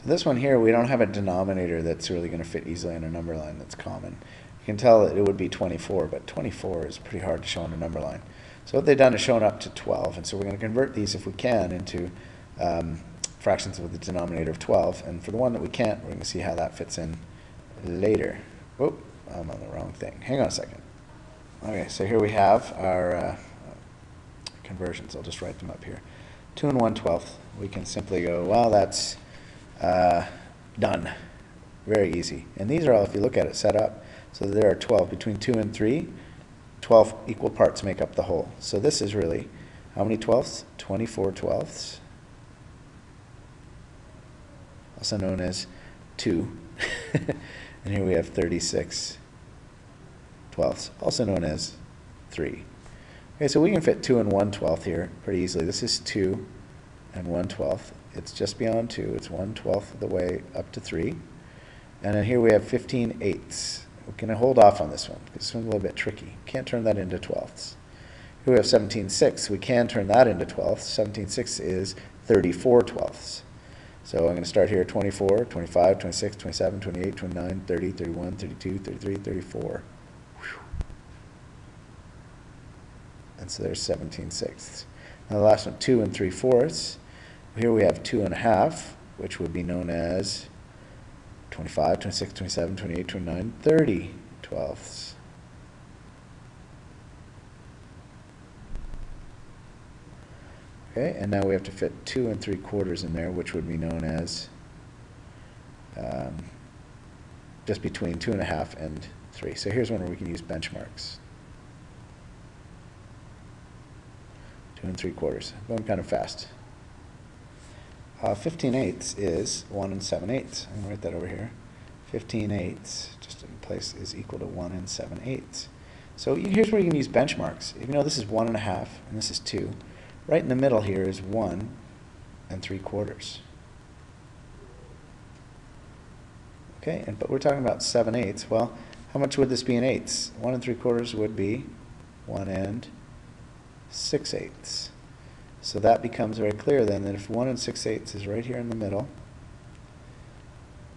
So this one here, we don't have a denominator that's really going to fit easily on a number line that's common. You can tell that it would be 24, but 24 is pretty hard to show on a number line. So what they've done is shown up to 12, and so we're going to convert these, if we can, into fractions with a denominator of 12. And for the one that we can't, we're going to see how that fits in later. Whoop, I'm on the wrong thing. Hang on a second. Okay, so here we have our conversions. I'll just write them up here. 2 and 1/12. We can simply go, well, that's done. Very easy. And these are all, if you look at it, set up. So there are 12. Between 2 and 3, 12 equal parts make up the whole. So this is really, how many twelfths? 24 twelfths. Also known as 2. And here we have 36 twelfths, also known as 3. Okay, so we can fit 2 and 1/12 here pretty easily. This is 2 and 1/12. It's just beyond 2. It's 1/12 of the way up to 3. And then here we have 15/8. We can hold off on this one because this one's a little bit tricky. Can't turn that into twelfths. Here we have 17/6. We can turn that into twelfths. 17/6 is 34 twelfths. So I'm going to start here at 24, 25, 26, 27, 28, 29, 30, 31, 32, 33, 34. Whew. And so there's 17/6. Now the last one, 2 and 3/4. Here we have 2 1/2, which would be known as 25, 26, 27, 28, 29, 30 twelfths. Okay, and now we have to fit 2 3/4 in there, which would be known as just between 2 1/2 and 3. So here's one where we can use benchmarks. 2 3/4. Going kind of fast. 15/8 is 1 7/8. I'm going to write that over here. 15/8, just in place, is equal to 1 7/8. So here's where you can use benchmarks. If you know this is 1 1/2 and this is 2, right in the middle here is 1 3/4. Okay, but we're talking about 7/8. Well, how much would this be in eighths? 1 3/4 would be 1 6/8. So that becomes very clear then that if 1 6/8 is right here in the middle,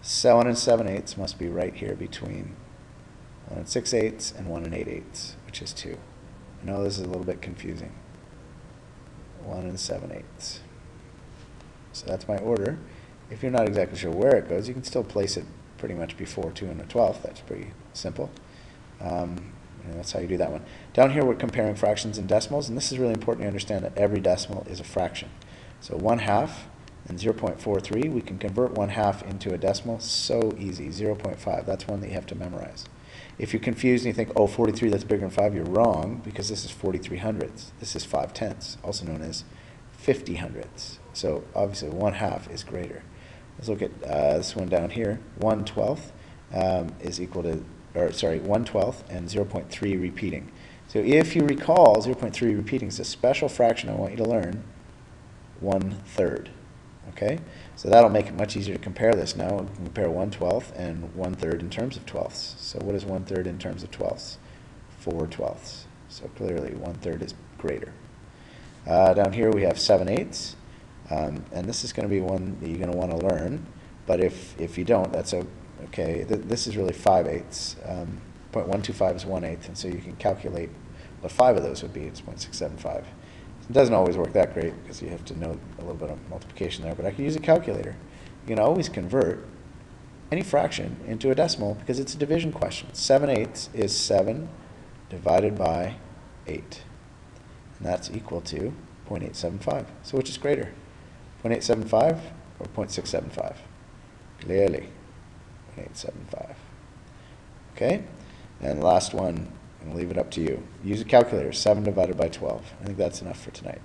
1 7/8 must be right here between 1 6/8 and 1 8/8, which is 2. I know this is a little bit confusing. 1 7/8. So that's my order. If you're not exactly sure where it goes, you can still place it pretty much before 2 and 1/12. That's pretty simple. And that's how you do that one. Down here we're comparing fractions and decimals, and this is really important to understand that every decimal is a fraction. So 1/2 and 0.43, we can convert 1/2 into a decimal so easy. 0.5, that's one that you have to memorize. If you're confused and you think, oh, 43, that's bigger than 5, you're wrong, because this is 43 hundredths. This is 5/10ths, also known as 50 hundredths. So obviously 1/2 is greater. Let's look at this one down here. 1/12 is equal to, 1/12 and 0.3 repeating. So if you recall, 0.3 repeating is a special fraction I want you to learn, 1/3. Okay? So that'll make it much easier to compare this now. We can compare 1/12 and 1/3 in terms of twelfths. So what is 1/3 in terms of twelfths? 4 twelfths. So clearly 1/3 is greater. Down here we have 7/8. And this is going to be one that you're going to want to learn. But if you don't, that's okay. This is really 5/8. 0.125 is 1/8, and so you can calculate what 5 of those would be. It's 0.675. It doesn't always work that great because you have to know a little bit of multiplication there, but I can use a calculator. You can always convert any fraction into a decimal because it's a division question. 7/8 is 7 divided by 8, and that's equal to 0.875. So which is greater, 0.875 or 0.675? Clearly 0.875. Okay, and the last one, I'm going to leave it up to you. Use a calculator. 7 divided by 12. I think that's enough for tonight.